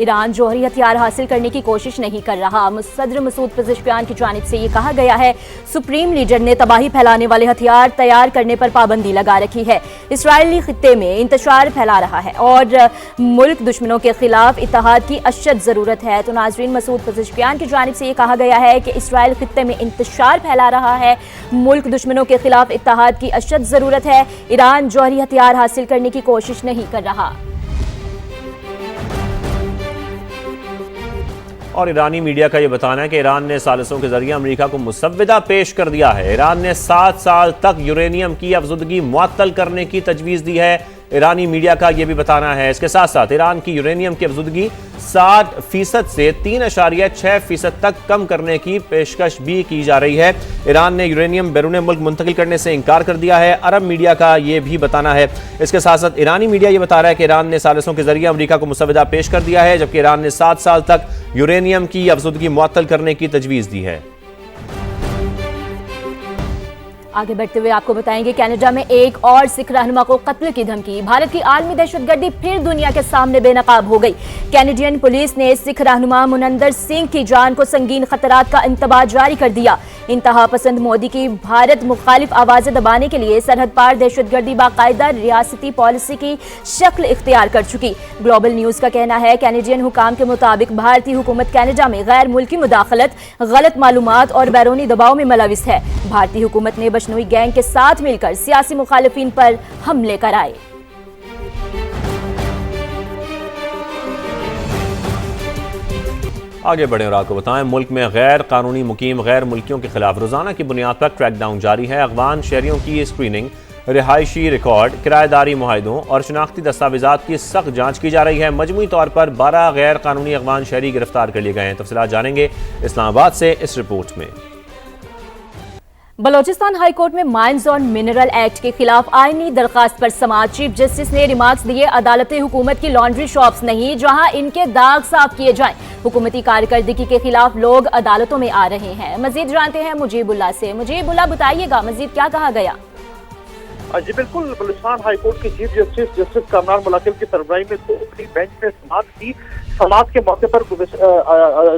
Iran जौहरी हथियार हासिल करने की कोशिश नहीं कर रहा। सदर मसूद पेज़ेश्कियान की जानिब से ये कहा गया है। सुप्रीम लीडर ने तबाही फैलाने वाले हथियार तैयार करने पर पाबंदी लगा रखी है। इसराइली खित्ते में इंतशार फैला रहा है और मुल्क दुश्मनों के खिलाफ इत्तेहाद की अशद जरूरत है। तो नाजरीन, मसूद पेज़ेश्कियान की जानिब से ये कहा गया है कि इसराइल खित्ते में इंतशार फैला रहा है, मुल्क दुश्मनों के खिलाफ इत्तेहाद की अशद जरूरत है। ईरान जौहरी हथियार हासिल करने की कोशिश नहीं कर रहा। और ईरानी मीडिया का यह बताना है कि ईरान ने सालिसों के जरिए अमेरिका को मुसव्विदा पेश कर दिया है। ईरान ने 7 साल तक यूरेनियम की अफजुदगी मुअत्तल करने की तजवीज़ दी है। ईरानी मीडिया का यह भी बताना है। इसके साथ साथ ईरान की यूरेनियम की अफजुदगी 60% से 3.6% तक कम करने की पेशकश भी की जा रही है। ईरान ने यूरेनियम बैरून मुल्क मुंतकिल करने से इनकार कर दिया है। अरब मीडिया का यह भी बताना है। इसके साथ साथ ईरानी मीडिया यह बता रहा है कि ईरान ने सालिसों के जरिए अमेरिका को मुसव्विदा पेश कर दिया है, जबकि ईरान ने 7 साल तक यूरेनियम की अफजुदगी मुअत्तल करने की तजवीज़ दी है। आगे बढ़ते हुए आपको बताएंगे, कनाडा में एक और सिख रहनुमा को कत्ल की धमकी। भारत की आलमी दहशतगर्दी फिर दुनिया के सामने बेनकाब हो गई। कैनेडियन पुलिस ने सिख रहनुमा मुनंदर सिंह की जान को संगीन खतरात का इंतबाह जारी कर दिया। इंतहा पसंद मोदी की भारत मुखालिफ आवाजें दबाने के लिए सरहद पार दहशतगर्दी बाकायदा रियासती पॉलिसी की शक्ल इख्तियार कर चुकी। ग्लोबल न्यूज का कहना है, कैनेडियन हुकाम के मुताबिक भारतीय हुकूमत कनाडा में गैर मुल्की मुदाखलत, गलत मालूमात और बैरूनी दबाव में मुलविस है। भारतीय हुकूमत ने बशनोई गैंग के साथ मिलकर सियासी मुखालिफिन पर हमले कराए। आगे बढ़े और आपको बताएं, मुल्क में गैर कानूनी मुकीम गैर मुल्कियों के खिलाफ रोजाना की बुनियाद पर क्रैकडाउन जारी है। अफगान शहरियों की स्क्रीनिंग, रिहायशी रिकॉर्ड, किराएदारी मुआहिदों और शनाख्ती दस्तावेजात की सख्त जांच की जा रही है। मजमूई तौर पर 12 गैर कानूनी अफगान शहरी गिरफ्तार कर लिए गए हैं। तफसीलात जानेंगे इस्लामाबाद से इस रिपोर्ट में। बलोचिस्तान हाई कोर्ट में माइंस और मिनरल एक्ट के खिलाफ आईनी दरखास्त पर समाअत। चीफ जस्टिस ने रिमार्क्स दिए, अदालतें हुकूमत की लॉन्ड्री शॉप्स नहीं जहां इनके दाग साफ किए जाएं। हुकूमती कारकर्दगी के खिलाफ लोग अदालतों में आ रहे हैं। मजीद जानते हैं मुजीबुल्लाह से। मुजीबुल्लाह, बताइएगा मजीद क्या कहा गया? जी बिल्कुल, बलूचिस्तान हाई कोर्ट के चीफ जस्टिस कामरान मुलाकिम की सरबराही में तो अपनी बेंच में समाअत की। समाअत के मौके पर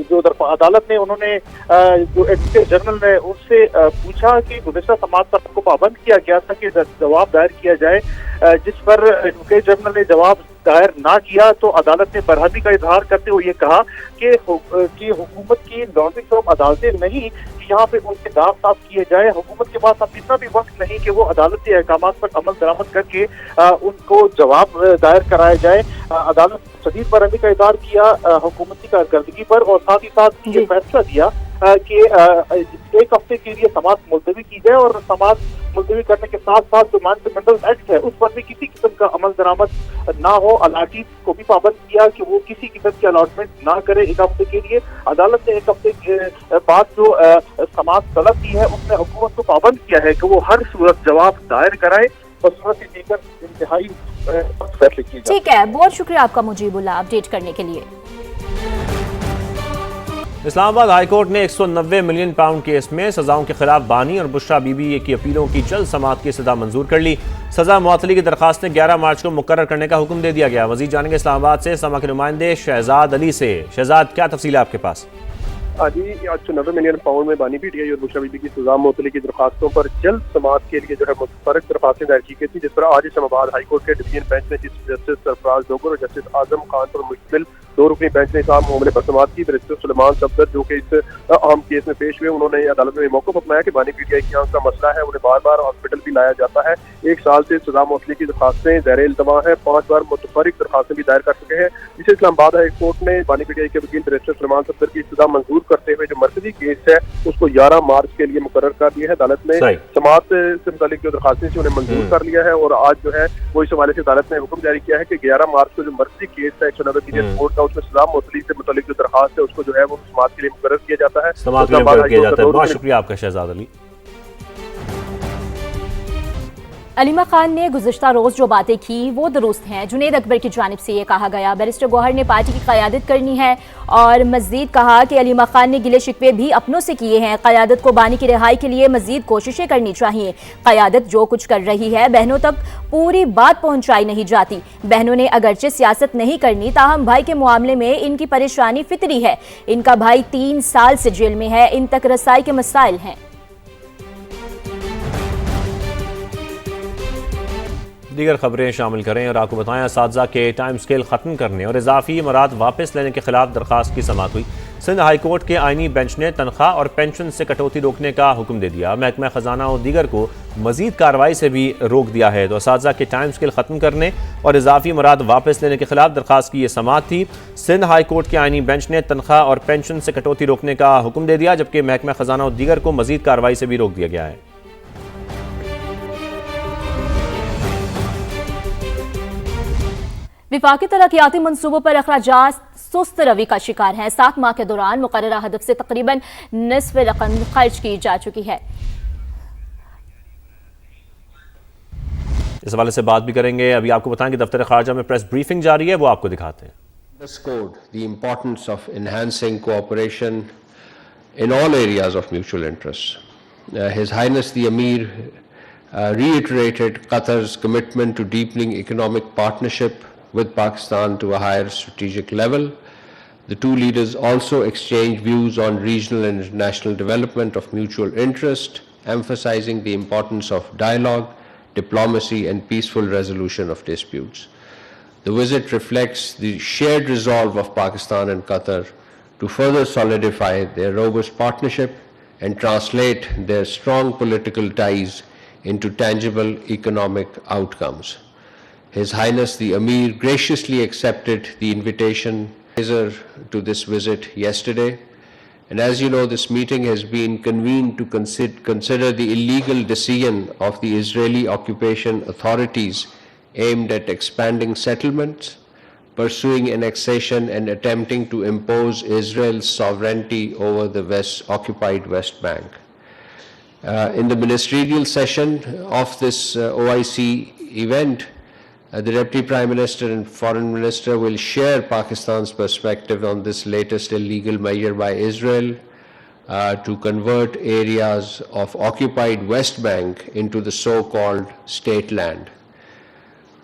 जो अदालत ने उन्होंने जो एडवोकेट जनरल ने उनसे पूछा कि गुज़िश्ता समाअत पर आपको पाबंद किया गया था कि जवाब दायर किया जाए, जिस पर एडवोकेट जनरल ने जवाब दायर ना किया तो अदालत ने बरहमी का इजहार करते हुए ये कहा कि हुकूमत की लॉन्ड्री शॉप अदालतें नहीं, यहाँ पे उनके दाग साफ किए जाए। हुकूमत के पास अब इतना भी वक्त नहीं कि वो अदालती अहकाम पर अमल दरामद करके उनको जवाब दायर कराया जाए। अदालत शदीद बरहमी का इजहार किया हुकूमती कारकर्दगी पर और साथ ही साथ ये फैसला दिया कि 1 हफ्ते के लिए समाअत मुलतवी की जाए और समाअत मुलतवी करने के साथ साथ जो मिनरल एक्ट है उस पर भी किसी किस्म का अमल दरामद ना हो। अलाटीज को भी पाबंद किया कि वो किसी किस्म की अलॉटमेंट ना करे 1 हफ्ते के लिए। अदालत ने 1 हफ्ते के बाद जो समाअत तलब की है उसने हुकूमत को पाबंद किया है कि वो हर सूरत जवाब दायर कराए और सूरत से लेकर इंतहाई फैसले किए जाए। ठीक है, बहुत शुक्रिया आपका मुजीबुल्लाह अपडेट करने के लिए। इस्लामाबाद हाई कोर्ट ने 190 मिलियन पाउंड केस में सजाओं के खिलाफ बानी और बुशरा बीबी की अपीलों की जल्द समाअत की सजा मंजूर कर ली। सजा मुअत्तली की दरखास्तें 11 मार्च को मुकर्रर करने का हुक्म दे दिया गया। मजीद जानेंगे इस्लामाबाद से समा के नुमाइंदे शहजाद अली से। शहजाद, क्या तफसील है आपके पास? जी, 190 मिलियन पाउंड में बानी पीटीआई और बुशरा बीबी की सजा मुअत्तली की दरखास्तों पर जल्द समाअत के लिए जो है मुतफरक दरखास्तें दायर की गई थी, जिस पर आज इस्लामाबाद हाई कोर्ट के डिवीजन बेंच ने चीफ जस्टिस सरफराज डोगर और जस्टिस आजम खान पर मुश्तमिल 2 रुकनी बेंच ने इस अहम मामले पर समाअत की। बैरिस्टर सुलेमान सफदर जो कि इस अहम केस में पेश हुए, उन्होंने अदालत में मौक़िफ़ अपनाया कि बानी पीटीआई की आंख का मसला है, उन्हें बार बार हॉस्पिटल भी लाया जाता है। 1 साल से सजा मुअत्तली की दरखास्तें ज़ैर इल्तवा है। 5 बार मुतफरक दरखास्तें भी दायर कर चुके हैं, जिसे इस्लामाबाद हाई कोर्ट ने बानी पीटीआई के वकील बैरिस्टर सुलेमान सफदर की सजा मंजूर करते हुए जो मरकजी केस है उसको 11 मार्च के लिए मुकर्रर कर दिया है। अदालत ने समाअत से मुतालिक जो दरखास्तें थी उन्हें मंजूर कर लिया है और आज जो है वो इस हवाले से अदालत ने हुक्म जारी किया है कि 11 मार्च को जो मरकजी केस है 190 मिलियन कोर्ट का, उसमें सजा मुअत्तली से मुतालिक जो दरखास्त है उसको जो है वो समाअत के लिए मुकर्रर किया जाता है। बहुत शुक्रिया आपका शहजाद अली। अलीमा खान ने गुज़िश्ता रोज़ जो बातें की वो दुरुस्त हैं। जुनैद अकबर की जानिब से ये कहा गया। बैरिस्टर गौहर ने पार्टी की क़यादत करनी है और मज़ीद कहा कि अलीमा खान ने गिले शिकवे भी अपनों से किए हैं। क़यादत को बानी की रिहाई के लिए मज़ीद कोशिशें करनी चाहिए। क़यादत जो कुछ कर रही है बहनों तक पूरी बात पहुँचाई नहीं जाती। बहनों ने अगरचे सियासत नहीं करनी, ताहम भाई के मामले में इनकी परेशानी फितरी है। इनका भाई 3 साल से जेल में है, इन तक रसाई के मसाइल हैं। दीगर खबरें शामिल करें और आपको बताएं, असातिज़ा के टाइम स्केल ख़त्म करने और इजाफी मराद वापस लेने के खिलाफ दरख्वास्त की समाअत हुई। सिंध हाई कोर्ट के आइनी बेंच ने तनख्वाह और पेंशन से कटौती रोकने का हुक्म दे दिया। महकमा खजाना और दीगर को मजीद कार्रवाई से भी रोक दिया है। तो असातिज़ा के टाइम स्केल ख़त्म करने और इजाफी मराद वापस लेने के खिलाफ दरख्वास्त की ये समाअत थी। सिंध हाई कोर्ट के आइनी बेंच ने तनख्वाह और पेंशन से कटौती रोकने का हुक्म दे दिया, जबकि महकमा खजाना और दीगर को मजीद कार्रवाई से भी रोक दिया गया है। विफाकी तरक्याती मनसूबों पर अखराजात सुस्त रवि का शिकार हैं। 7 माह के दौरान मुकर्ररा हदफ से तकरीबन निस्फ रकम खर्च की जा चुकी है। इस हवाले से बात भी करेंगे। अभी आपको बताएं कि दफ्तर खारजा में प्रेस ब्रीफिंग जारी है, वो आपको दिखाते हैं। Underscored the importance of enhancing cooperation in all areas of mutual interest. His Highness the Amir reiterated Qatar's commitment to deepening economic partnership with Pakistan to a higher strategic level. The two leaders also exchanged views on regional and international development of mutual interest, emphasizing the importance of dialogue, diplomacy, and peaceful resolution of disputes. The visit reflects the shared resolve of Pakistan and Qatar to further solidify their robust partnership and translate their strong political ties into tangible economic outcomes. His Highness the Amir graciously accepted the invitation to this visit yesterday, and as you know, this meeting has been convened to consider the illegal decision of the Israeli occupation authorities aimed at expanding settlements, pursuing annexation, and attempting to impose Israel's sovereignty over the occupied West Bank. In the ministerial session of this OIC event, the Deputy Prime Minister and Foreign Minister will share Pakistan's perspective on this latest illegal measure by Israel to convert areas of occupied West Bank into the so-called state land.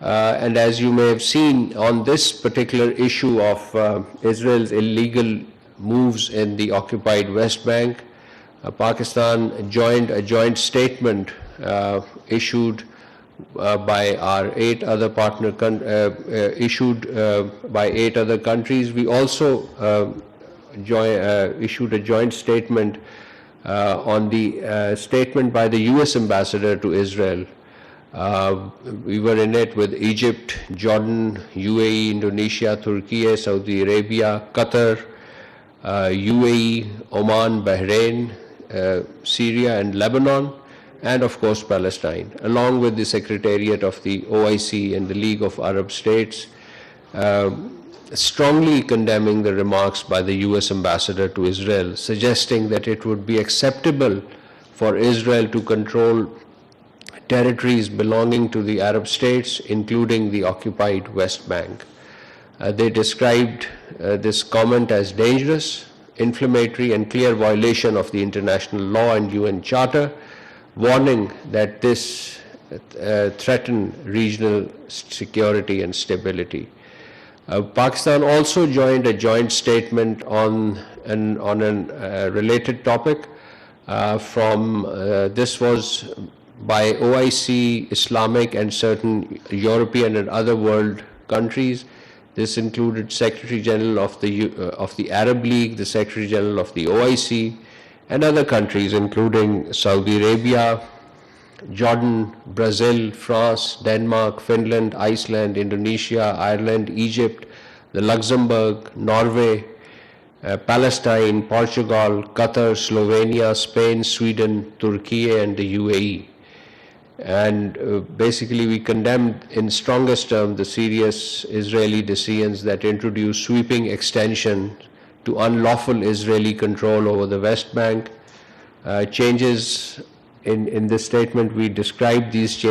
And as you may have seen on this particular issue of Israel's illegal moves in the occupied West Bank, Pakistan joined a joint statement issued by our 8 other by 8 other countries. We also issued a joint statement on the statement by the US ambassador to Israel. We were in it with Egypt, Jordan, UAE, Indonesia, Turkey, Saudi Arabia, Qatar, UAE, Oman, Bahrain, Syria and Lebanon, and of course Palestine, along with the Secretariat of the OIC and the League of Arab States, strongly condemning the remarks by the US ambassador to Israel, suggesting that it would be acceptable for Israel to control territories belonging to the Arab states, including the occupied West Bank. They described this comment as dangerous, inflammatory, and clear violation of the international law and UN Charter, warning that this threaten regional security and stability. Pakistan also joined a joint statement on a related topic. This was by OIC, Islamic, and certain European and other world countries. This included Secretary General of the Arab League, the Secretary General of the OIC, and other countries including Saudi Arabia, Jordan, Brazil, France, Denmark, Finland, Iceland, Indonesia, Ireland, Egypt, the Luxembourg, Norway, Palestine, Portugal, Qatar, Slovenia, Spain, Sweden, Turkey, and the UAE. And basically we condemned in strongest terms the serious Israeli decisions that introduce sweeping extension to unlawful Israeli control over the West Bank. Changes in this statement, we described these changes